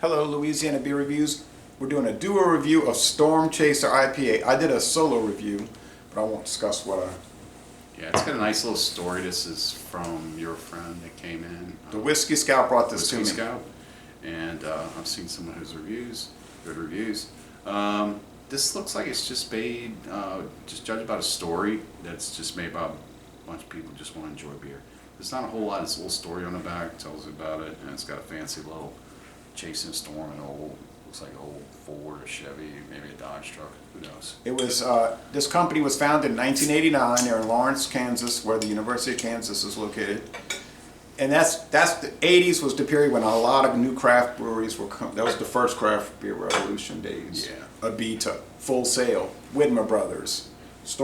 Hello, Louisiana Beer Reviews. We're doing a duo review of Stormchaser IPA. I did a solo review, but I won't discuss what I... Yeah, it's got a nice little story. This is from your friend that came in. The Whiskey Scout brought this to me. Whiskey Scout. And I've seen some of his reviews, good reviews. This looks like it's just made, just judged by a story that's just made by a bunch of people who just want to enjoy beer. There's not a whole lot. It's a little story on the back, tells you about it, and it's got a fancy little chasing a storm, an old, looks like an old Ford, a Chevy, maybe a Dodge truck, who knows. It was, this company was founded in 1989. They're in Lawrence, Kansas, where the University of Kansas is located. And that's the 80s was the period when a lot of new craft breweries were that was the first craft beer revolution days. Yeah. Abita, Full Sail, Widmer Brothers, what's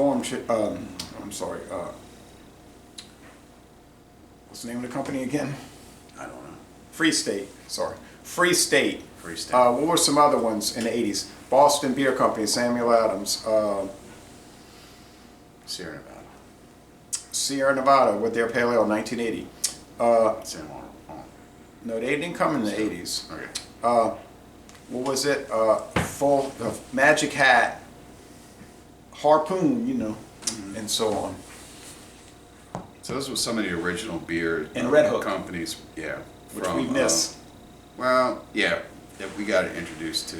the name of the company again? I don't know. Free State. Free State. Freestyle. What were some other ones in the 80s? Boston Beer Company, Samuel Adams. Sierra Nevada. Sierra Nevada with their Pale Ale 1980. San Juan. No, they didn't come in the 80s. Okay. What was it? Magic Hat, Harpoon, and so on. So those were some of the original beer And Red Hook companies. Yeah. which we miss. Well, yeah, that we got introduced to,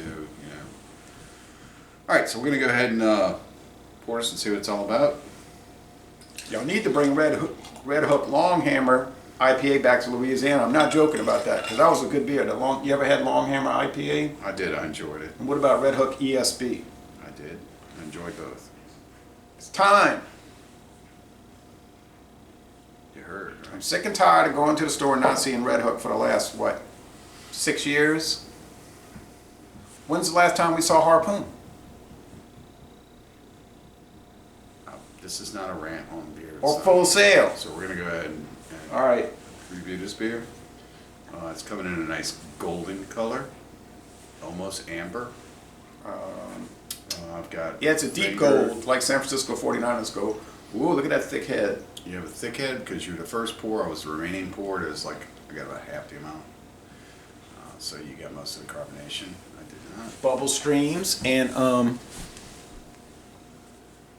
All right, so we're going to go ahead and pour this and see what it's all about. Y'all need to bring Red Hook Longhammer IPA back to Louisiana. I'm not joking about that, because that was a good beer. You ever had Longhammer IPA? I did. I enjoyed it. And what about Red Hook ESB? I did. I enjoyed both. It's time. You heard, I'm right? sick and tired of going to the store and not seeing Red Hook for the last, 6 years? When's the last time we saw Harpoon? This is not a rant on beer. Or Full Sail? So we're going to go ahead and All right. review this beer. It's coming in a nice golden color, almost amber. I've got... Yeah, it's a deep vinegar. gold, like San Francisco 49ers gold. Ooh, look at that thick head. You have a thick head because you're the first pour. I was the remaining pour. It was like, I got about half the amount. So you got most of the carbonation. I did not. Bubble streams, and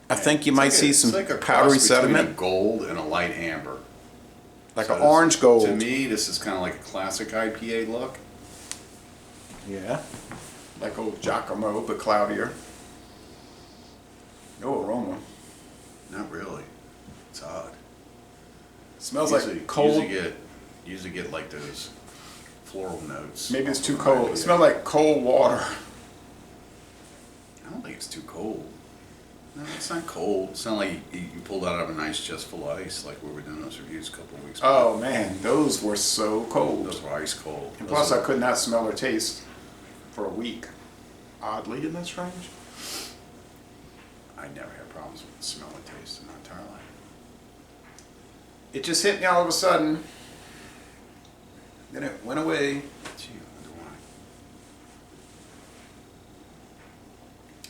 I think you might see some it's like a powdery cross between sediment. a gold and a light amber. Like So an this- orange gold. To me, this is kind of like a classic IPA look. Yeah. Like old Giacomo, but cloudier. No aroma. Not really. It's odd. Smells like cold. Usually get like those floral notes. Maybe it's too from cold. It IPA. smells like cold water. I don't think it's too cold. No, it's not cold. It's not like you pulled out of a nice chest full of ice like we were doing those reviews a couple of weeks back. Oh man, those were so cold. Those were ice cold. And Those plus are- I could not smell or taste for a week. Oddly, isn't that strange? I never had problems with the smell and taste in my entire life. It just hit me all of a sudden. Then it went away. Gee, I wonder why.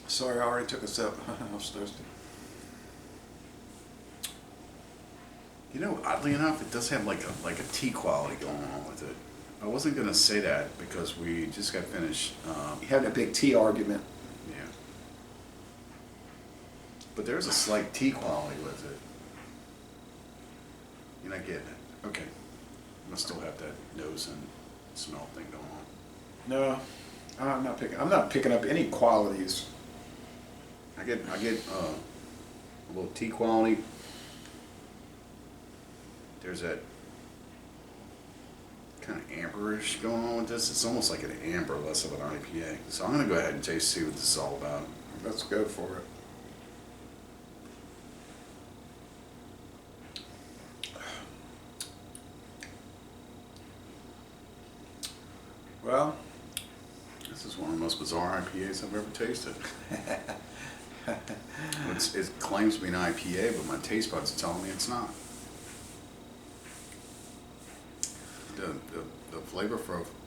Sorry, I already took a sip. I was thirsty. Oddly enough, it does have like a tea quality going on with it. I wasn't gonna say that because we just got finished. You having a big tea argument. Yeah. But there's a slight tea quality with it. You're not getting it. Okay. I'm gonna still have that nose and smell thing going on. No, I'm not picking up any qualities. I get a little tea quality. There's that kind of amberish going on with this. It's almost like an amber, less of an IPA. So I'm gonna go ahead and taste, see what this is all about. Let's go for it. Well, This is one of the most bizarre IPAs I've ever tasted. It claims to be an IPA, but my taste buds are telling me it's not. The flavor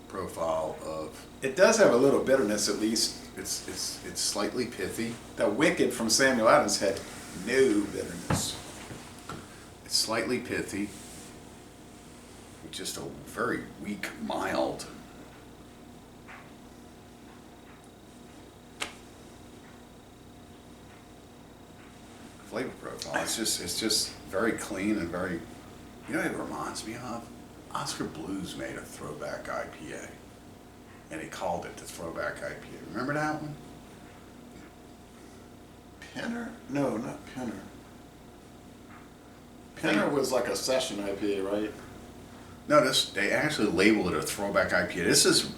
profile of it does have a little bitterness at least. it's slightly pithy. The Wicked from Samuel Adams had no bitterness. It's slightly pithy. With just a very weak, mild flavor profile. It's just very clean and very. You know what it reminds me of? Oscar Blues made a throwback IPA, and he called it the throwback IPA. Remember that one? Penner? No, not Penner. Penner was like a session IPA, right? No, they actually labeled it a throwback IPA. This is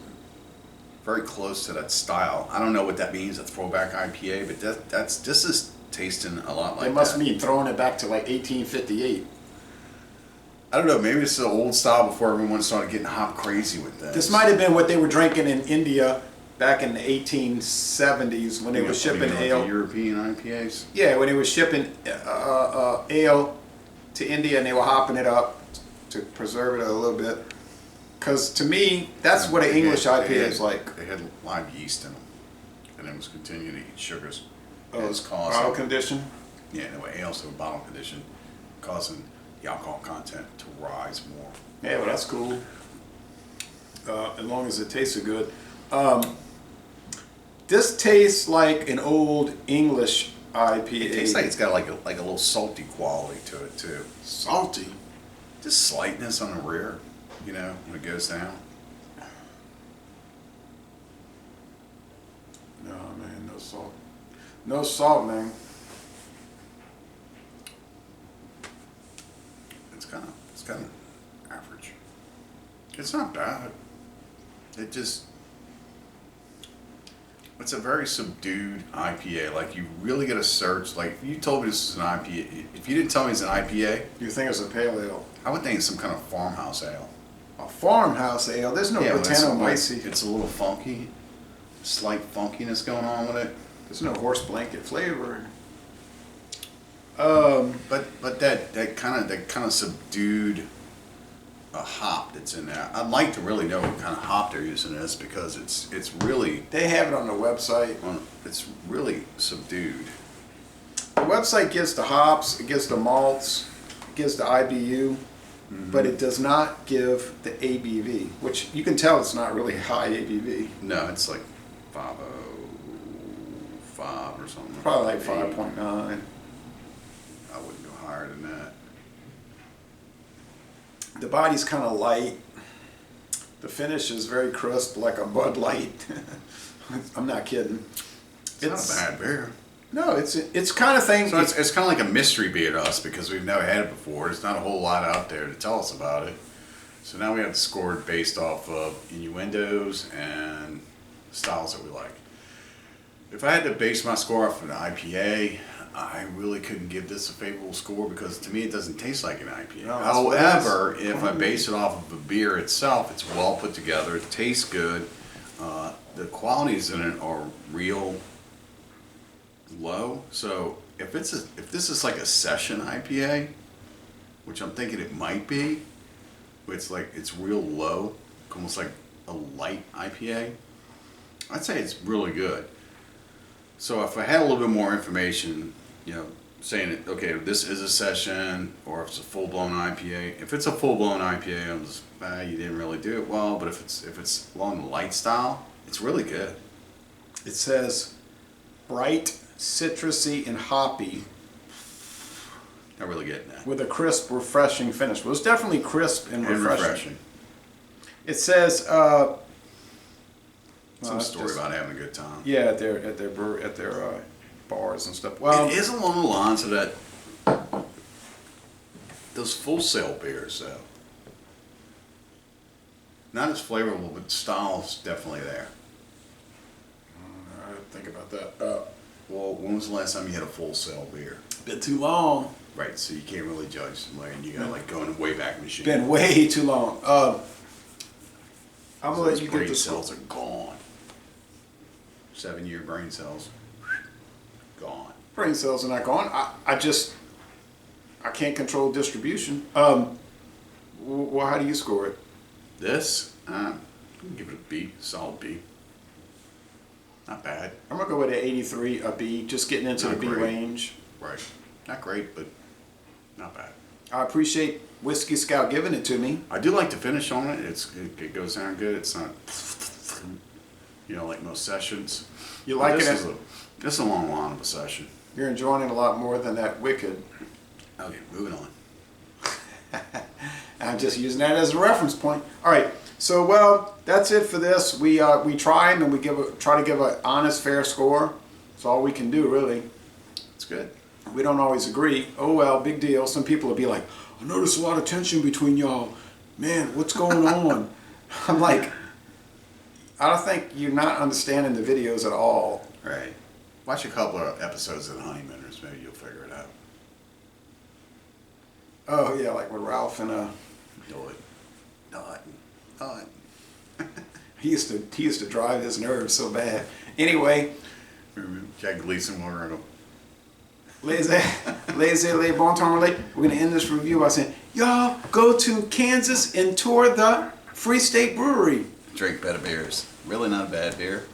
very close to that style. I don't know what that means, a throwback IPA, but this is tasting a lot like that. It must mean throwing it back to like 1858. I don't know, maybe it's the old style before everyone started getting hop crazy with this. This might have been what they were drinking in India back in the 1870s when they were shipping ale. The European IPAs? Yeah, when they were shipping ale to India and they were hopping it up to preserve it a little bit. Because to me, that's what an English IPA is like. They had live yeast in them, and it was continuing to eat sugars. Oh, it's bottle condition? Yeah, anyway, ales in bottle condition, causing the alcohol content to rise more. Yeah, well, that's cool. As long as it tasted good. This tastes like an old English IPA. It tastes like it's got like a little salty quality to it too. Salty? Just slightness on the rear, you know, when it goes down. No, man, no salt. No salt, man. It's kind of average. It's not bad. It's a very subdued IPA. Like, you really got to search. Like, if you told me this is an IPA, if you didn't tell me it's an IPA, You think it's a pale ale? I would think it's some kind of farmhouse ale. A farmhouse ale? There's no Britannomyces. It's a little funky, slight funkiness going on with it. There's no horse blanket flavor. But that kind of subdued hop that's in there. I'd like to really know what kind of hop they're using in this, because it's really They have it on the website. it's really subdued. The website gives the hops, it gives the malts, it gives the IBU, but it does not give the ABV, which you can tell it's not really high ABV. No, it's like 505 or something. Probably like 5.9. I wouldn't go higher than that. The body's kind of light. The finish is very crisp, like a Bud Light. I'm not kidding. It's not a bad beer. No, it's kind of thing. So it's kind of like a mystery beer to us, because we've never had it before. There's not a whole lot out there to tell us about it. So now we have to score it based off of innuendos and styles that we like. If I had to base my score off of an IPA, I really couldn't give this a favorable score, because to me it doesn't taste like an IPA. No, However, if I base it off of the beer itself, it's well put together, it tastes good, the qualities in it are real low. So if this is like a session IPA, which I'm thinking it might be, it's real low, almost like a light IPA, I'd say it's really good. So if I had a little bit more information, you know, saying it, okay, this is a session, or if it's a full-blown IPA. If it's a full-blown IPA, I'm just, you didn't really do it well. But if it's along the light style, it's really good. It says bright, citrusy, and hoppy Not really getting that. with a crisp, refreshing finish. Well, it's definitely crisp and And refreshing. refreshing. It says Some story about having a good time. yeah, at their bars and stuff. Well, It is along the lines of that. Those Full Sail beers, though. Not as flavorful, but style's definitely there. I think about that. Well, when was the last time you had a Full Sail beer? Been too long. Right, so you can't really judge somebody, and you got like going way back machine. Been way too long. I'm gonna let Those you get brain the cells are gone. 7-year brain cells, gone. Brain cells are not gone. I can't control distribution. Well, how do you score it? This, I'm gonna give it a B, solid B. Not bad. I'm gonna go with an 83, a B, just getting into Not the B great. range. Right, not great, but not bad. I appreciate Whiskey Scout giving it to me. I do like the finish on it. It goes down good. It's not, you know, like most sessions. You like this it? This is a long line of a session. You're enjoying it a lot more than that Wicked. Okay, moving on. I'm just using that as a reference point. All right, so well, that's it for this. We try them and we try to give an honest, fair score. That's all we can do, really. It's good. We don't always agree. Oh well, big deal. Some people will be like, I notice a lot of tension between y'all. Man, what's going on? I'm like, I don't think you're not understanding the videos at all. Right. Watch a couple of episodes of The Honeymooners. Maybe you'll figure it out. Oh yeah, like with Ralph and Not. he used to drive his nerves so bad. Anyway, Jack Gleason walking around. Les bon temps relate. We're gonna end this review by saying, y'all go to Kansas and tour the Free State Brewery. Drink better beers. Really not a bad beer.